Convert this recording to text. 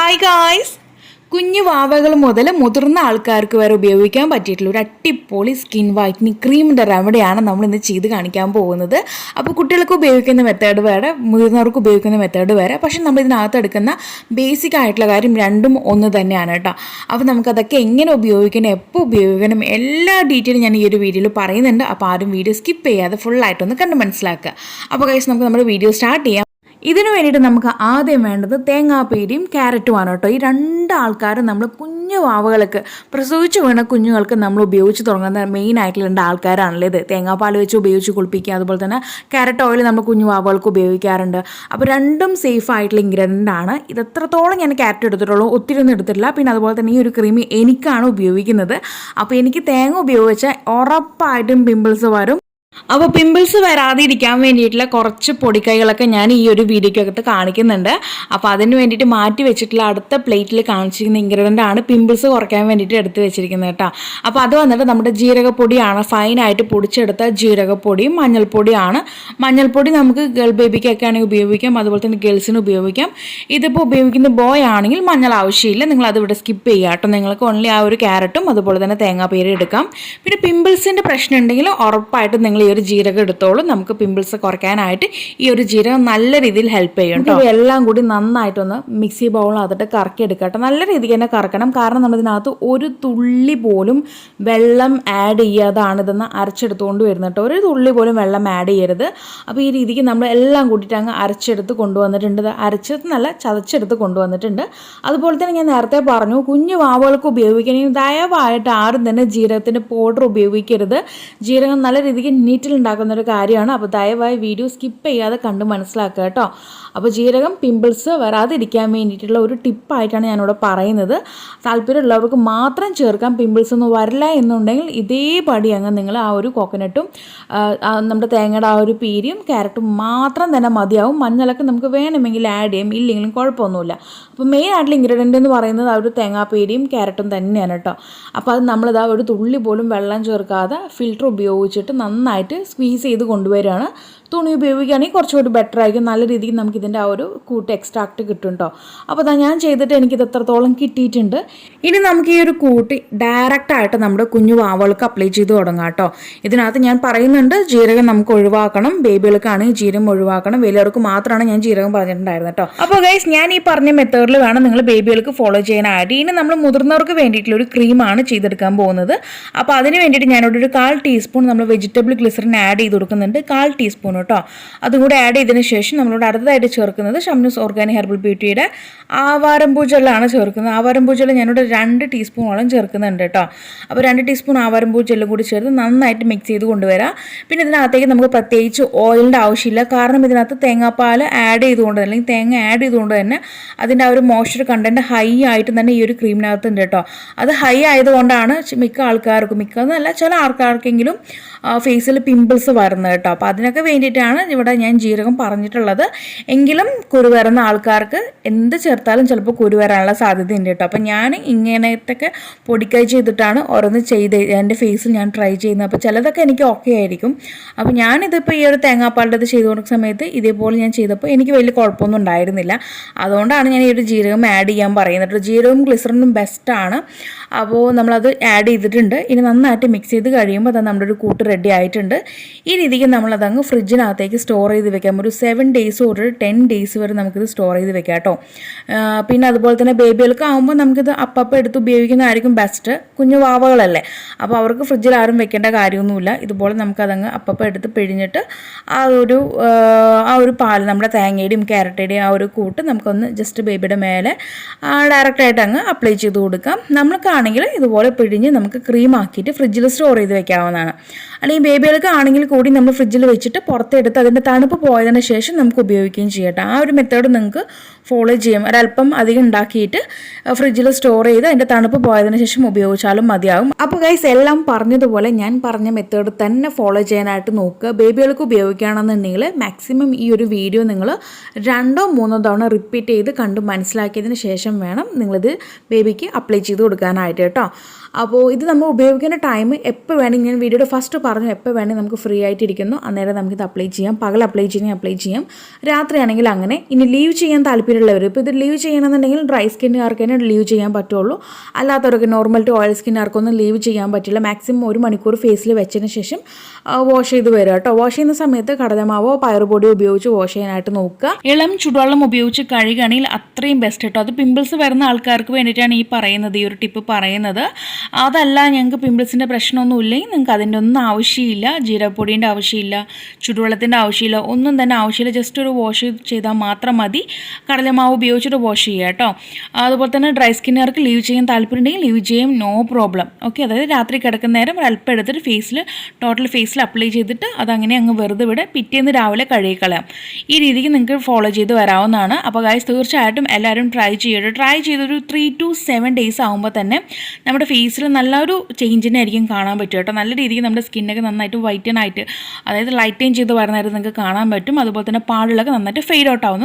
Hi guys, കുഞ്ഞു വാവകൾ മുതൽ മുതിർന്ന ആൾക്കാർക്ക് വരെ ഉപയോഗിക്കാൻ പറ്റിയിട്ടുള്ള ഒരു അടിപൊളി സ്കിൻ വൈറ്റനിങ് ക്രീമിൻ്റെ റെമഡിയാണ് നമ്മൾ ഇന്ന് ചെയ്ത് കാണിക്കാൻ പോകുന്നത്. അപ്പോൾ കുട്ടികൾക്ക് ഉപയോഗിക്കുന്ന മെത്തേഡ് വേറെ, മുതിർന്നവർക്ക് ഉപയോഗിക്കുന്ന മെത്തേഡ് വേറെ. പക്ഷേ നമ്മൾ ഇതിനകത്ത് എടുക്കുന്ന ബേസിക് ആയിട്ടുള്ള കാര്യം രണ്ടും ഒന്ന് തന്നെയാണ് കേട്ടോ. അപ്പോൾ നമുക്കതൊക്കെ എങ്ങനെ ഉപയോഗിക്കണം, എപ്പോൾ ഉപയോഗിക്കണം, എല്ലാ ഡീറ്റെയിലും ഞാൻ ഈ ഒരു വീഡിയോയിൽ പറയുന്നുണ്ട്. അപ്പോൾ ആരും വീഡിയോ സ്കിപ്പ് ചെയ്യാതെ ഫുള്ളായിട്ടൊന്ന് കണ്ട് മനസ്സിലാക്കുക. അപ്പോൾ ഗൈസ്, നമുക്ക് നമ്മുടെ വീഡിയോ സ്റ്റാർട്ട് ചെയ്യാം. ഇതിനു വേണ്ടിയിട്ട് നമുക്ക് ആദ്യം വേണ്ടത് തേങ്ങാപ്പീരിയും ക്യാരറ്റുമാണ് കേട്ടോ. ഈ രണ്ട് ആൾക്കാരും നമ്മൾ കുഞ്ഞു വാവകൾക്ക്, പ്രസവിച്ച് വീണ കുഞ്ഞുങ്ങൾക്ക് നമ്മൾ ഉപയോഗിച്ച് തുടങ്ങുന്ന മെയിൻ ആയിട്ടുള്ള രണ്ട് ആൾക്കാരാണല്ലോ ഇത്. തേങ്ങാപ്പാൽ വെച്ച് ഉപയോഗിച്ച് കുളിപ്പിക്കുക, അതുപോലെ തന്നെ ക്യാരറ്റ് ഓയിൽ നമ്മൾ കുഞ്ഞു വാവകൾക്ക് ഉപയോഗിക്കാറുണ്ട്. അപ്പോൾ രണ്ടും സേഫ് ആയിട്ടുള്ള ഇൻഗ്രീഡിയൻ്റ് ആണ്. ഇത് എത്രത്തോളം ഞാൻ ക്യാരറ്റ് എടുത്തിട്ടുള്ളൂ, ഒത്തിരി ഒന്നും എടുത്തിട്ടില്ല. പിന്നെ അതുപോലെ തന്നെ ഈ ഒരു ക്രീം എനിക്കാണ് ഉപയോഗിക്കുന്നത്. അപ്പോൾ എനിക്ക് തേങ്ങ ഉപയോഗിച്ചാൽ ഉറപ്പായിട്ടും പിമ്പിൾസ് വരും. അപ്പോൾ പിമ്പിൾസ് വരാതിരിക്കാൻ വേണ്ടിയിട്ടുള്ള കുറച്ച് പൊടിക്കൈകളൊക്കെ ഞാൻ ഈ ഒരു വീഡിയോക്കകത്ത് കാണിക്കുന്നുണ്ട്. അപ്പോൾ അതിന് വേണ്ടിയിട്ട് മാറ്റി വെച്ചിട്ടുള്ള അടുത്ത പ്ലേറ്റിൽ കാണിച്ചിരിക്കുന്ന ഇൻഗ്രീഡിയൻ്റ് ആണ് പിമ്പിൾസ് കുറയ്ക്കാൻ വേണ്ടിയിട്ട് എടുത്ത് വെച്ചിരിക്കുന്നത് കേട്ടോ. അപ്പോൾ അത് വന്നിട്ട് നമ്മുടെ ജീരകപ്പൊടിയാണ്, ഫൈനായിട്ട് പൊടിച്ചെടുത്ത ജീരകപ്പൊടിയും മഞ്ഞൾപ്പൊടിയാണ്. മഞ്ഞൾപ്പൊടി നമുക്ക് ഗേൾ ബേബിക്കൊക്കെ ആണെങ്കിൽ ഉപയോഗിക്കാം, അതുപോലെ തന്നെ ഗേൾസിന് ഉപയോഗിക്കാം. ഇതിപ്പോൾ ഉപയോഗിക്കുന്ന ബോയ് ആണെങ്കിൽ മഞ്ഞൾ ആവശ്യമില്ല, നിങ്ങൾ അത് ഇവിടെ സ്കിപ്പ് ചെയ്യുക കേട്ടോ. നിങ്ങൾക്ക് ഓൺലി ആ ഒരു ക്യാരറ്റും അതുപോലെ തന്നെ തേങ്ങാപ്പീര എടുക്കാം. പിന്നെ പിമ്പിൾസിൻ്റെ പ്രശ്നം ഉണ്ടെങ്കിൽ ഉറപ്പായിട്ടും നിങ്ങൾ ഈ ഒരു ജീരകം എടുത്തോളൂ. നമുക്ക് പിമ്പിൾസ് കുറയ്ക്കാനായിട്ട് ഈ ഒരു ജീരകം നല്ല രീതിയിൽ ഹെൽപ്പ് ചെയ്യും കേട്ടോ. എല്ലാം കൂടി നന്നായിട്ടൊന്ന് മിക്സി ബൗളിനകത്തിട്ട് കറക്കി എടുക്കട്ടെ. നല്ല രീതിക്ക് തന്നെ കറക്കണം, കാരണം നമ്മളിതിനകത്ത് ഒരു തുള്ളി പോലും വെള്ളം ആഡ് ചെയ്യാതാണ് ഇതൊന്ന് അരച്ചെടുത്തുകൊണ്ട് വരുന്നത് കേട്ടോ. ഒരു തുള്ളി പോലും വെള്ളം ആഡ് ചെയ്യരുത്. അപ്പോൾ ഈ രീതിക്ക് നമ്മൾ എല്ലാം കൂട്ടിയിട്ട് അങ്ങ് അരച്ചെടുത്ത് കൊണ്ടുവന്നിട്ടുണ്ട്. അരച്ചത് നല്ല ചതച്ചെടുത്ത് കൊണ്ടുവന്നിട്ടുണ്ട്. അതുപോലെ തന്നെ ഞാൻ നേരത്തെ പറഞ്ഞു, കുഞ്ഞു വാവകൾക്ക് ഉപയോഗിക്കണമെങ്കിൽ ദയവായിട്ട് ആരും തന്നെ ജീരകത്തിൻ്റെ പൗഡർ ഉപയോഗിക്കരുത്. ജീരകം നല്ല രീതിക്ക് ഉണ്ടാക്കുന്ന ഒരു കാര്യമാണ്. അപ്പോൾ ദയവായി വീഡിയോ സ്കിപ്പ് ചെയ്യാതെ കണ്ട് മനസ്സിലാക്കുക കേട്ടോ. അപ്പോൾ ജീരകം പിമ്പിൾസ് വരാതിരിക്കാൻ വേണ്ടിയിട്ടുള്ള ഒരു ടിപ്പായിട്ടാണ് ഞാനിവിടെ പറയുന്നത്. താല്പര്യമുള്ളവർക്ക് മാത്രം ചേർക്കാം. പിമ്പിൾസ് ഒന്നും വരില്ല എന്നുണ്ടെങ്കിൽ ഇതേപടി അങ്ങ് നിങ്ങൾ ആ ഒരു കോക്കനട്ടും നമ്മുടെ തേങ്ങയുടെ ആ ഒരു പീരിയും ക്യാരറ്റും മാത്രം തന്നെ മതിയാവും. മഞ്ഞളൊക്കെ നമുക്ക് വേണമെങ്കിൽ ആഡ് ചെയ്യാം, ഇല്ലെങ്കിലും കുഴപ്പമൊന്നുമില്ല. അപ്പോൾ മെയിൻ ആയിട്ടുള്ള ഇൻഗ്രീഡിയൻ്റ് എന്ന് പറയുന്നത് ആ ഒരു തേങ്ങാപ്പീരിയും ക്യാരറ്റും തന്നെയാണ് കേട്ടോ. അപ്പോൾ അത് നമ്മളിതാ ഒരു തുള്ളി പോലും വെള്ളം ചേർക്കാതെ ഫിൽറ്റർ ഉപയോഗിച്ചിട്ട് നന്നായിട്ട് സ്ക്വീസ് ചെയ്ത് കൊണ്ടുവരികയാണ്. തുണി ഉപയോഗിക്കുകയാണെങ്കിൽ കുറച്ചുകൂടി ബെറ്റർ ആയിരിക്കും. നല്ല രീതിക്ക് നമുക്കിതിൻ്റെ ആ ഒരു കൂട്ട് എക്സ്ട്രാക്റ്റ് കിട്ടും കേട്ടോ. അപ്പോൾ അതാ ഞാൻ ചെയ്തിട്ട് എനിക്കിത് എത്രത്തോളം കിട്ടിയിട്ടുണ്ട്. ഇനി നമുക്ക് ഈ ഒരു കൂട്ട് ഡയറക്റ്റായിട്ട് നമ്മുടെ കുഞ്ഞു വാവകൾക്ക് അപ്ലൈ ചെയ്ത് തുടങ്ങാം കേട്ടോ. ഇതിനകത്ത് ഞാൻ പറയുന്നുണ്ട് ജീരകം നമുക്ക് ഒഴിവാക്കണം, ബേബികൾക്കാണെങ്കിൽ ജീരകം ഒഴിവാക്കണം, വലിയവർക്ക് മാത്രമാണ് ഞാൻ ജീരകം പറഞ്ഞിട്ടുണ്ടായിരുന്നു കേട്ടോ. അപ്പോൾ ഗൈസ്, ഞാൻ ഈ പറഞ്ഞ മെത്തേഡിൽ വേണം നിങ്ങൾ ബേബികൾക്ക് ഫോളോ ചെയ്യാനായിട്ട്. ഇനി നമ്മൾ മുതിർന്നവർക്ക് വേണ്ടിയിട്ടുള്ള ഒരു ക്രീമാണ് ചെയ്തെടുക്കാൻ പോകുന്നത്. അപ്പോൾ അതിന് വേണ്ടിയിട്ട് ഞാനിവിടെ ഒരു 1/4 ടീസ്പൂൺ നമ്മൾ വെജിറ്റബിൾ ഗ്ലിസറിൻ ആഡ് ചെയ്ത് കൊടുക്കുന്നുണ്ട്. 1/4 ടീസ്പൂൺ കേട്ടോ. അതും കൂടെ ആഡ് ചെയ്തതിന് ശേഷം നമ്മളോട് അടുത്തതായിട്ട് ചേർക്കുന്നത് ഷംനൂസ് ഓർഗാനി ഹെർബൽ ബ്യൂട്ടിയുടെ ആവാരംപൂ ജെല്ലാണ് ചേർക്കുന്നത്. ആവാരംപൂ ജെല്ല് ഞാനിവിടെ 2 ടീസ്പൂണോളം ചേർക്കുന്നുണ്ട് കേട്ടോ. അപ്പോൾ 2 ടീസ്പൂൺ ആവാരംപൂ ജെല്ലും കൂടി ചേർത്ത് നന്നായിട്ട് മിക്സ് ചെയ്ത് കൊണ്ടുവരാം. പിന്നെ ഇതിനകത്തേക്ക് നമുക്ക് പ്രത്യേകിച്ച് ഓയിലിൻ്റെ ആവശ്യമില്ല, കാരണം ഇതിനകത്ത് തേങ്ങാപ്പാൽ ആഡ് ചെയ്തുകൊണ്ട് അല്ലെങ്കിൽ തേങ്ങ ആഡ് ചെയ്തുകൊണ്ട് തന്നെ അതിൻ്റെ ആ ഒരു മോയ്സ്ചർ കണ്ടൻറ്റ് ഹൈ ആയിട്ട് തന്നെ ഈ ഒരു ക്രീമിനകത്ത് ഉണ്ട് കേട്ടോ. അത് ഹൈ ആയതുകൊണ്ടാണ് മിക്ക ആൾക്കാർക്കും, മിക്കതെന്നല്ല ചില ആൾക്കാർക്കെങ്കിലും ഫേസിൽ പിമ്പിൾസ് വരുന്നത് കേട്ടോ. അപ്പോൾ അതിനൊക്കെ വേണ്ടിയിട്ടാണ് ഇവിടെ ഞാൻ ജീരകം പറഞ്ഞിട്ടുള്ളത്. എങ്കിലും കുരു വരുന്ന ആൾക്കാർക്ക് എന്ത് ചേർത്താലും ചിലപ്പോൾ കുരു വരാനുള്ള സാധ്യതയുണ്ട് കേട്ടോ. അപ്പോൾ ഞാൻ ഇങ്ങനത്തൊക്കെ പൊടിക്കൈ ചെയ്തിട്ടാണ് ഓരോന്ന് ചെയ്ത് എൻ്റെ ഫേസിൽ ഞാൻ ട്രൈ ചെയ്യുന്നത്. അപ്പോൾ ചിലതൊക്കെ എനിക്ക് ഓക്കെ ആയിരിക്കും. അപ്പോൾ ഞാനിതിപ്പോൾ ഈ ഒരു തേങ്ങാപ്പാലിൻ്റെ ഇത് ചെയ്ത് കൊടുക്കുന്ന സമയത്ത് ഇതേപോലെ ഞാൻ ചെയ്തപ്പോൾ എനിക്ക് വലിയ കുഴപ്പമൊന്നും ഉണ്ടായിരുന്നില്ല. അതുകൊണ്ടാണ് ഞാൻ ഈ ഒരു ജീരകം ആഡ് ചെയ്യാൻ പറയുന്നത്. ജീരകവും ഗ്ലിസറിനും ബെസ്റ്റാണ്. അപ്പോൾ നമ്മളത് ആഡ് ചെയ്തിട്ടുണ്ട്. ഇനി നന്നായിട്ട് മിക്സ് ചെയ്ത് കഴിയുമ്പോൾ അത് നമ്മുടെ ഒരു കൂട്ട് റെഡി ആയിട്ടുണ്ട്. ഈ രീതിക്ക് നമ്മളതങ്ങ് ഫ്രിഡ്ജിനകത്തേക്ക് സ്റ്റോർ ചെയ്ത് വെക്കാം. ഒരു 7 ഡേയ്സ് ഒരു 10 ഡേയ്സ് വരെ നമുക്കിത് സ്റ്റോർ ചെയ്ത് വെക്കാം കേട്ടോ. പിന്നെ അതുപോലെ തന്നെ ബേബികൾക്ക് ആകുമ്പോൾ നമുക്കിത് അപ്പം എടുത്ത് ഉപയോഗിക്കുന്നതായിരിക്കും ബെസ്റ്റ്. കുഞ്ഞു വാവകളല്ലേ, അപ്പോൾ അവർക്ക് ഫ്രിഡ്ജിൽ ആരും വെക്കേണ്ട കാര്യമൊന്നുമില്ല. ഇതുപോലെ നമുക്കതങ്ങ് അപ്പം എടുത്ത് പിഴിഞ്ഞിട്ട് ആ ഒരു പാൽ, നമ്മുടെ തേങ്ങയുടെയും ക്യാരറ്റിൻ്റെയും ആ ഒരു കൂട്ട് നമുക്കൊന്ന് ജസ്റ്റ് ബേബിയുടെ മേലെ ഡയറക്റ്റായിട്ട് അങ്ങ് അപ്ലൈ ചെയ്ത് കൊടുക്കാം. നമ്മൾക്കാണെങ്കിൽ ഇതുപോലെ പിഴിഞ്ഞ് നമുക്ക് ക്രീമാക്കിയിട്ട് ഫ്രിഡ്ജിൽ സ്റ്റോർ ചെയ്ത് വെക്കാവുന്നതാണ്. അല്ലെങ്കിൽ ബേബികൾക്ക് ആണെങ്കിൽ കൂടി നമ്മൾ ഫ്രിഡ്ജിൽ വെച്ചിട്ട് പുറത്തെടുത്ത് അതിൻ്റെ തണുപ്പ് പോയതിന് ശേഷം നമുക്ക് ഉപയോഗിക്കുകയും ചെയ്യട്ടെ. ആ ഒരു മെത്തേഡ് നിങ്ങൾക്ക് ഫോളോ ചെയ്യാം. ഒരല്പം അധികം ഉണ്ടാക്കിയിട്ട് ഫ്രിഡ്ജിൽ സ്റ്റോർ ചെയ്ത് അതിൻ്റെ തണുപ്പ് പോയതിന് ശേഷം ഉപയോഗിച്ചാലും മതിയാകും. അപ്പോൾ ഗൈസ്, എല്ലാം പറഞ്ഞതുപോലെ ഞാൻ പറഞ്ഞ മെത്തേഡ് തന്നെ ഫോളോ ചെയ്യാനായിട്ട് നോക്കുക. ബേബികൾക്ക് ഉപയോഗിക്കുകയാണെന്നുണ്ടെങ്കിൽ മാക്സിമം ഈ ഒരു വീഡിയോ നിങ്ങൾ 2-3 തവണ റിപ്പീറ്റ് ചെയ്ത് കണ്ട് മനസ്സിലാക്കിയതിന് ശേഷം വേണം നിങ്ങളിത് ബേബിക്ക് അപ്ലൈ ചെയ്ത് കൊടുക്കാനായിട്ട് കേട്ടോ. അപ്പോൾ ഇത് നമ്മൾ ഉപയോഗിക്കുന്ന ടൈം എപ്പോൾ വേണമെങ്കിൽ, ഞാൻ വീഡിയോയുടെ ഫസ്റ്റ് പറഞ്ഞു, എപ്പോൾ വേണമെങ്കിൽ നമുക്ക് ഫ്രീ ആയിട്ടിരിക്കുന്നു അന്നേരം നമുക്കിത് അപ്ലൈ ചെയ്യാം, പകൽ അപ്ലൈ ചെയ്യണമെങ്കിൽ അപ്ലൈ ചെയ്യാം, രാത്രിയാണെങ്കിൽ അങ്ങനെ. ഇനി ലീവ് ചെയ്യാൻ താല്പര്യമുള്ളവർ, ഇപ്പോൾ ഇത് ലീവ് ചെയ്യണമെന്നുണ്ടെങ്കിൽ ഡ്രൈ സ്കിന്നുകാർക്ക് തന്നെ ലീവ് ചെയ്യാൻ പറ്റുള്ളൂ. അല്ലാത്തവർക്ക് നോർമൽ ടു ഓയിൽ സ്കിന്നുകാർക്കൊന്നും ലീവ് ചെയ്യാൻ പറ്റില്ല. മാക്സിമം 1 മണിക്കൂർ ഫേസിൽ വെച്ചതിന് ശേഷം വാഷ് ചെയ്ത് വരിക കേട്ടോ. വാഷ് ചെയ്യുന്ന സമയത്ത് കടലമാവോ പയറുപൊടിയോ ഉപയോഗിച്ച് വാഷ് ചെയ്യാനായിട്ട് നോക്കുക. ഇളം ചുടുവെള്ളം ഉപയോഗിച്ച് കഴുകുകയാണെങ്കിൽ അത്രയും ബെസ്റ്റ് കേട്ടോ. അത് പിമ്പിൾസ് വരുന്ന ആൾക്കാർക്ക് വേണ്ടിയിട്ടാണ് ഈ പറയുന്നത്, ഈ ഒരു ടിപ്പ് പറയുന്നത്. അതല്ല ഞങ്ങൾക്ക് പിമ്പിൾസിൻ്റെ പ്രശ്നമൊന്നും ഇല്ലെങ്കിൽ നിങ്ങൾക്ക് അതിൻ്റെ ഒന്നും ആവശ്യമില്ല, ജീരകപ്പൊടീൻ്റെ ആവശ്യമില്ല, ചുടുവെള്ളത്തിൻ്റെ ആവശ്യമില്ല, ഒന്നും തന്നെ ആവശ്യമില്ല. ജസ്റ്റ് ഒരു വാഷ് ചെയ്താൽ മാത്രം മതി. കടലമാവ് ഉപയോഗിച്ചിട്ട് വാഷ് ചെയ്യുക കേട്ടോ. അതുപോലെ തന്നെ ഡ്രൈ സ്കിന്നുകാർക്ക് ലീവ് ചെയ്യാൻ താല്പര്യമുണ്ടെങ്കിൽ ലീവ് ചെയ്യും, നോ പ്രോബ്ലം. ഓക്കെ, അതായത് രാത്രി കിടക്കുന്ന നേരം ഒരല്പം എടുത്തിട്ട് ടോട്ടൽ ഫേസിൽ അപ്ലൈ ചെയ്തിട്ട് അതങ്ങനെ അങ്ങ് വെറുതെ വിട്, പിറ്റേന്ന് രാവിലെ കഴുകിക്കളയാം. ഈ രീതിക്ക് നിങ്ങൾക്ക് ഫോളോ ചെയ്ത് വരാവുന്നതാണ്. അപ്പോൾ ഗൈസ് തീർച്ചയായിട്ടും എല്ലാവരും ട്രൈ ചെയ്തൊരു 3 to 7 days ആകുമ്പോൾ തന്നെ നമ്മുടെ ഫേസിൽ നല്ലൊരു ചേഞ്ചിനെ ആയിരിക്കും കാണാൻ പറ്റും കേട്ടോ. നല്ല രീതിക്ക് നമ്മുടെ സ്കിന്നൊക്കെ നന്നായിട്ട് വൈറ്റൻ ആയിട്ട്, അതായത് ലൈറ്റൻ ചെയ്ത് വരുന്നതായിട്ട് നിങ്ങൾക്ക് കാണാൻ പറ്റും. അതുപോലെ തന്നെ പാടുകളൊക്കെ നന്നായിട്ട് ഫെയ്ഡ് ഔട്ട് ആവുന്നു